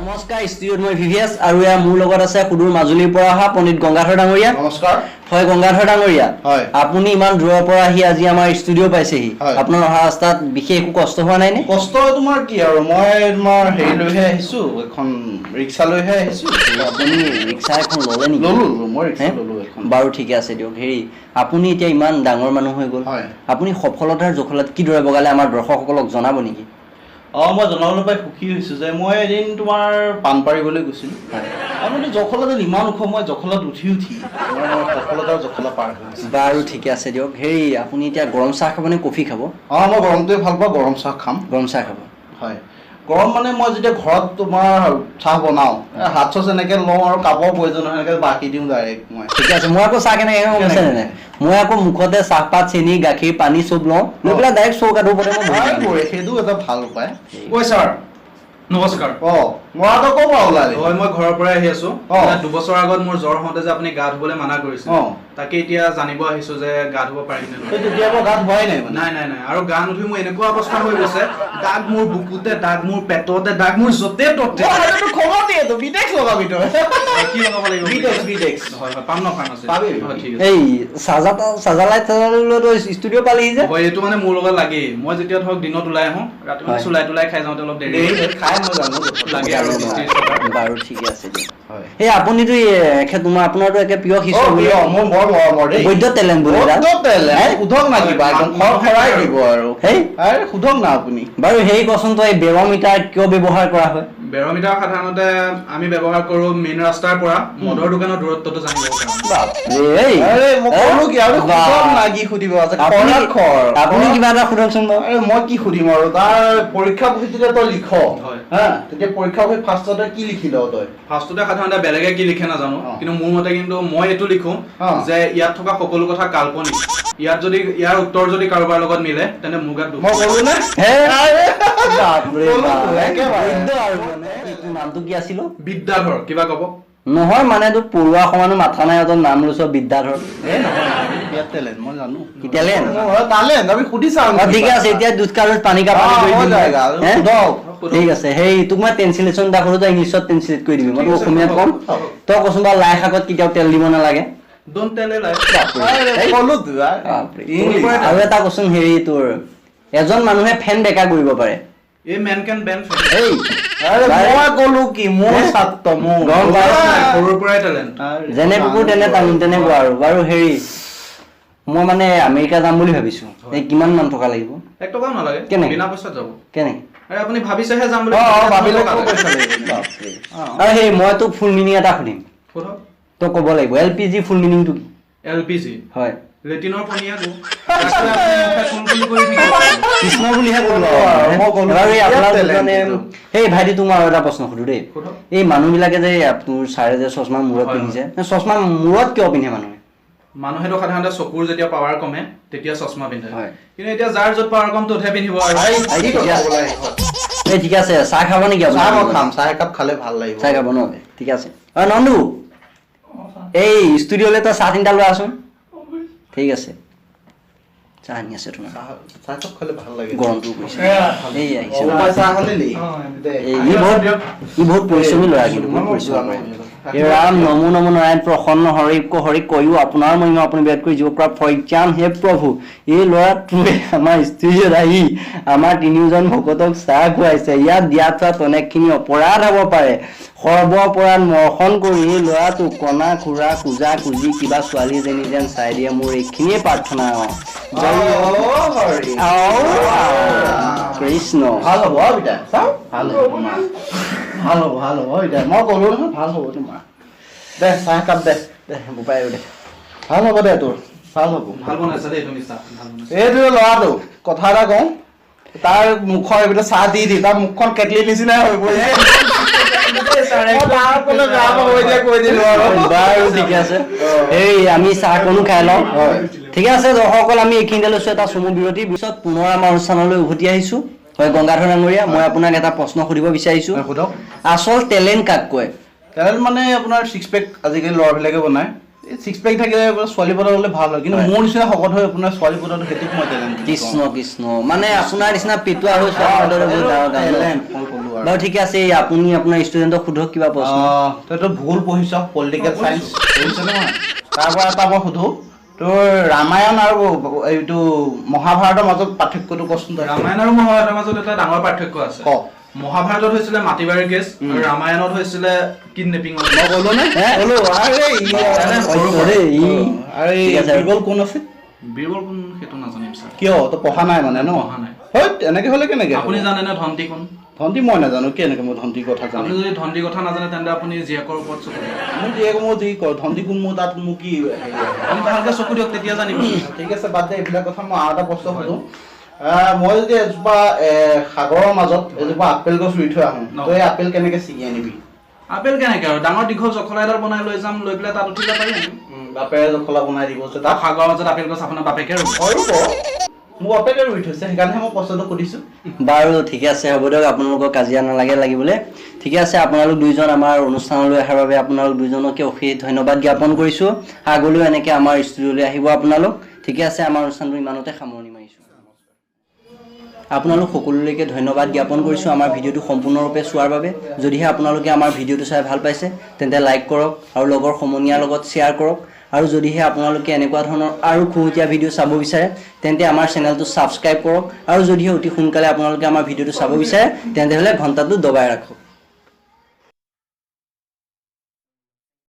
নমস্কাৰ ষ্টুডিঅ'ত মই ভিভিএছ আৰু ইয়াৰ মোৰ লগত আছে সুদূৰ মাজুলীৰ পৰা অহা পণ্ডিত গংগাধৰ ডাঙৰীয়া। নমস্কাৰ। হয় গংগাধৰ ডাঙৰীয়া, হয় আপুনি ইমান দূৰৰ পৰা আহি আজি আমাৰ ষ্টুডিঅ' পাইছেহি, আপোনাৰ অহা ৰাস্তাত বিশেষ একো কষ্ট হোৱা নাই নে? কষ্ট তোমাৰ কি আৰু মই তোমাৰ হেৰি লৈহে আহিছো, এখন ৰিক্সা লৈহে আহিছো। আপুনি ৰিক্সা এখন ল'লে নেকি? ল'লো মই ৰিক্সা ল'লো এখন। বাৰু ঠিকে আছে দিয়ক। হেৰি আপুনি এতিয়া ইমান ডাঙৰ মানুহ হৈ গ'ল, আপুনি সফলতাৰ জখলাত কিদৰে বগালে আমাৰ দৰ্শকসকলক জনাব নেকি? মই জনাবলৈ পাই সুখী হৈছোঁ যে মই এদিন তোমাৰ পাণ পাৰিবলৈ গৈছিলোঁ। আপুনি জখলাত ইমান ওখ, মই জখলাত উঠি সফলতাৰ জখলা পাৰ হৈছোঁ। বাৰু ঠিকে আছে দিয়ক। হেৰি আপুনি এতিয়া গৰম চাহ খাব নে কফি খাব? মই গৰমটোৱে ভাল পাওঁ, গৰম চাহ খাম। গৰম চাহ খাব? হয়। গৰম মানে মই যেতিয়া ঘৰত তোমাৰ চাহ বনাওঁ, হাত চচ এনেকৈ লওঁ আৰু কাপৰ প্ৰয়োজন হয় এনেকৈ বাকি দিওঁ ডাইৰেক্ট মই। ঠিকে আছে। মই আকৌ চাহ কেনেকৈ খাওঁ গম পাইছেনে নাই? মই আকৌ মুখতে চাহপাত, চেনি, গাখীৰ, পানী চব লওঁ, লৈ পেলাই ডাইৰেক্ট চৌকাটোৰ ওপৰতে মই সেইটো এটা ভাল উপায়। ঐ ছাৰ নমস্কাৰ। মই আকৌ ক'ৰ পৰা ওলালি? হয় মই ঘৰৰ পৰাই আহি আছো। 2 বছৰ আগত মোৰ জ্বৰ হওঁতে যে আপুনি গা ধুবলৈ মানা কৰিছিল, তাকে এতিয়া জানিব আহিছো যে গা ধুব পাৰিম নে নহয়। তেতিয়া মই গা ধোৱাই নাই। নাই আৰু গা নুধুই মোৰ এনেকুৱা অৱস্থা হৈ গৈছে, দাগ মোৰ বুকুতে, দাগ মোৰ পেটতে, দাগ মোৰ য'তে ত'তে। খবৰ দিয়ে তো বিটেক্স লগাবি তই। কি লগাব লাগিব? বিটেক্স। হয় পাম ন ফাৰ্মাচী? পাবি। ঠিক আছে। এই চাজালাইট ষ্টুডিঅ' পালেহি যে। হয় এইটো মানে মোৰ লগত লাগেই। মই যেতিয়া ধৰক দিনত ওলাই আহোঁ, ৰাতি চুলাই খাই যাওঁতে অলপ দেৰি লাগে আৰু। বাৰু ঠিকে আছে দিয়ক। সেই আপুনিতো আপোনাৰতো একে প্ৰিয় শিষ্য, মোৰ বৰ মৰমৰ দেই, বৈদ্য টেলেণ্ট বুলি সোধক না কিবা একদম খৰাই দিব আৰু। সোধক না আপুনি। বাৰু হেৰি কচোন তই বেৰমিটাৰ কিয় ব্যৱহাৰ কৰা হয়? বেৰমিটাৰ সাধাৰণতে আমি ব্যৱহাৰ কৰো মেইন ৰাস্তাৰ পৰা মদৰ দোকানৰ দূৰত্বটো জানিব আপুনি কিবা এটা সোধকচোন বাৰু। মই কি সুধিম আৰু তাৰ পৰীক্ষা বহিতে তই লিখ, তেতিয়া পৰীক্ষা বহি ফাৰ্ষ্টতে কি লিখি লওঁ তই? ফাৰ্ষ্টতে সাধাৰণতে বেলেগে কি লিখে নাজানো, কিন্তু মোৰ মতে কিন্তু মই এইটো লিখো যে ইয়াত থকা সকলো কথা কাল্পনিক। ইয়াৰ উত্তৰ যদি কাৰোবাৰ লগত মিলে তেন্তে মোৰ গাত দুখ। মই ক'লো নে? নামটো কি আছিল? বিদ্যাধৰ। কিবা কব? নহয় মানে তোৰ পঢ়ুৱা সমানো মাথা নাই, তই নাম লৈছ বিদ্যাধৰ। ঠিক আছে এতিয়া দুষ্কাৰত পানী কাপানী ঠিক আছে। সেই তোক মই ট্ৰেন্সলেশ্যন এটা কৰো, তই ইংলিছত ট্ৰেন্সলেট কৰি দিবি, মই অসমীয়াত কম। তই কচোন বাৰু লাই শাকত কেতিয়াও তেল দিব নালাগে। আৰু এটা কচোন, হেৰি তোৰ এজন মানুহে ফেন বেকা কৰিব পাৰে। যেনে কুকুৰ তেনে টাঙোন তেনেকুৱা আৰু। বাৰু হেৰি মই মানে আমেৰিকা যাম বুলি ভাবিছো, কিমান মান টকা লাগিব? 1 টকাও নালাগে, বিনা পইচাত যাব। কেনেকে? আপুনি ভাবিছেহে যাম বুলি। আৰু সেই মই তোক ফুল মিনিং এটা সুধিম, তই ক'ব লাগিব LPG ফুল মিনিংটো কি? LPG হয় লেটিনৰ পনীয়া গো। কৃষ্ণ বুলিহে ক'লো। সেই ভাইটি তোমাক আৰু এটা প্ৰশ্ন সুধো দেই। এই মানুহ বিলাকে যে তোৰ ছাৰে যে চশমা মূৰত পিন্ধিছে, চশমা মূৰত কিয় পিন্ধে মানুহে? মানুহেতো সাধাৰণতে চকুৰ যেতিয়া পাৱাৰ কমে তেতিয়া চশমা পিন্ধে, কিন্তু এতিয়া যাৰ য'ত পাৱাৰ কম ত'তহে পিন্ধিব আৰু। ঠিক আছে, চাহ খাব নেকি? খাম, চাহ একাপ খালে ভাল লাগিব। চাহ খাব ন? ঠিক আছে। নন্দু এই ষ্টুডিঅ'লৈ তই চাহ 3টা লৈ আছোন। ঠিক আছে, চাহ আনি আছে তোমাৰ। চাহকাপ খালে ভাল লাগে। গৰমটো পৰিছে। এই আহিছে ই বহুত পৰিশ্ৰমী ল'ৰা, কিন্তু বহুত পৰিশ্ৰম কৰে। ৰাম নমো নমো নাৰায়ণ প্ৰসন্ন হৰি হৰি কৈও আপোনাৰ মহিমা আপুনি ব্যক্ত কৰি জীৱ কৰা প্ৰজ্ঞান হে প্ৰভু। এই ল'ৰাটোৱে আমাৰ ষ্টুডিঅ'ত আহি আমাৰ 3জন ভকতক চাহ খুৱাইছে। ইয়াত দিয়া থোৱা অনেকখিনি অপৰাধ হ'ব পাৰে, সৰ্বপৰাধ মৰ্শন কৰি এই ল'ৰাটো কণা খুৰা কুজা কুজি কিবা ছোৱালী এজনী যেন চাই দিয়ে, মোৰ এইখিনিয়ে প্ৰাৰ্থনা। কৃষ্ণ ভাল হ'ব ভাল হ'ব এতিয়া মই ক'লো নহয়, ভাল হ'ব তোমাৰ। দে চাহ একাপ দে বোপাই দে, ভাল হ'ব দে তোৰ, ভাল হ'ব। এইটো ল'ৰাটো কথা এটা কওঁ, তাৰ মুখৰ এইবিলাক চাহ দি তাৰ মুখখন কেটলি নিচিনাই হৈ পৰিছে। আমি চাহকণো খাই লওঁ। ঠিক আছে দৰ্শকসকল, আমি এইখিনিতে লৈছো এটা চমু বিৰতিৰ পিছত পুনৰ আমাৰ অনুষ্ঠানলৈ উভতি আহিছো। হয় গংগাধৰ ডাঙৰীয়া, মই আপোনাক এটা প্ৰশ্ন সুধিব বিচাৰিছো। আচল টেলেণ্ট কাক কয়? টেলেণ্ট মানে আপোনাৰ 6 পেক আজিকালি ল'ৰাবিলাকে বনায়। সিক্স পেক থাকিলে ছোৱালী পতাত হ'লে ভাল হয় কিন্তু মোৰ নিচিনা শকত হৈ আপোনাৰ ছোৱালী পতাটো সেইটো মই টেলেণ্ট কৃষ্ণ কৃষ্ণ মানে আপোনাৰ নিচিনা পেটুৱা হৈ বাৰু ঠিকে আছে আপুনি আপোনাৰ ষ্টুডেণ্টক সোধক কিবা প্ৰশ্ন তইতো ভূগোল পঢ়িছ পলিটিকেল চায়েন্স পঢ়িছ নহয় তাৰপৰা এটা মই সোধো তোৰ ৰামায়ণ আৰু এইটো মহাভাৰতৰ মাজত পাৰ্থক্যটো কচোন ৰামায়ণ আৰু মহাভাৰতৰ মাজত এটা ডাঙৰ পাৰ্থক্য আছে ক মহাভাৰতত হৈছিলে মাটিবাৰীৰ কেছ আৰু ৰামায়ণত হৈছিলে কিডনেপিং মই ক'লো নে ক'লো আৰে বীৰবল কোন আছে বীৰবল কোন সেইটো নাজানিম ছাৰ কিয় তই পঢ়া নাই মানে ন পঢ়া নাই হয় এনেকে হ'লে কেনেকে আপুনি জানে নে ধন্তি কোন ধন্তি মই নাজানো কেনেকে মই ধন্তিৰ কথা জানো আপুনি যদি ধন্তিৰ কথা নাজানে তেন্তে আপুনি জীয়েকৰ ওপৰত চকু দিয়ক মোক জীয়েক মোৰ যি কয় ধন্তি কোন মোৰ তাত মোক কি আপুনি ভালকে চকু দিয়ক তেতিয়া জানিব ঠিক আছে বাদ দে এইবিলাক কথা মই আৰু এটা প্ৰশ্ন সুধো মই যদি এজোপা সাগৰৰ মাজত এজোপা আপেল গছ ৰুই থৈ আহোঁ তই আপেল কেনেকে ছিঙি আনিবি আপেল কেনেকে আৰু ডাঙৰ দীঘল জখলা এডাল বনাই লৈ যাম লৈ পেলাই তাত উঠিব পাৰিম বাপেৰে জখলা বনাই দিব যে তাত সাগৰৰ মাজত আপেল গছ আপোনাৰ বাপেকে ৰুব মোৰ বাপেকে ৰুই থৈছে সেইকাৰণেহে মই প্ৰশ্নটো সুধিছোঁ বাৰু ঠিকে আছে হ'ব দিয়ক আপোনালোকৰ কাজিয়া নালাগে লাগিবলৈ ঠিকে আছে আপোনালোক দুইজন আমাৰ অনুষ্ঠানলৈ অহাৰ বাবে আপোনালোক দুইজনকে অশেষ ধন্যবাদ জ্ঞাপন কৰিছোঁ আগলৈও এনেকৈ আমাৰ ষ্টুডিঅ'লৈ আহিব আপোনালোক ঠিকে আছে আমাৰ অনুষ্ঠানটো ইমানতে সামৰণি মাৰিছোঁ আপোনালোক সকলোলৈকে ধন্যবাদ জ্ঞাপন কৰিছোঁ আমাৰ ভিডিঅ'টো সম্পূৰ্ণৰূপে চোৱাৰ বাবে যদিহে আপোনালোকে আমাৰ ভিডিঅ'টো চাই ভাল পাইছে তেন্তে লাইক কৰক আৰু লগৰ সমনীয়াৰ লগত শ্বেয়াৰ কৰক আৰু যদিহে আপোনালোকে এনেকুৱা ধৰণৰ আৰু খুহুতীয়া ভিডিঅ' চাব বিচাৰে তেন্তে আমাৰ চেনেলটো ছাবস্ক্ৰাইব কৰক আৰু যদিহে অতি সোনকালে আপোনালোকে আমাৰ ভিডিঅ'টো চাব বিচাৰে তেন্তে হ'লে ঘণ্টাটো দবাই ৰাখক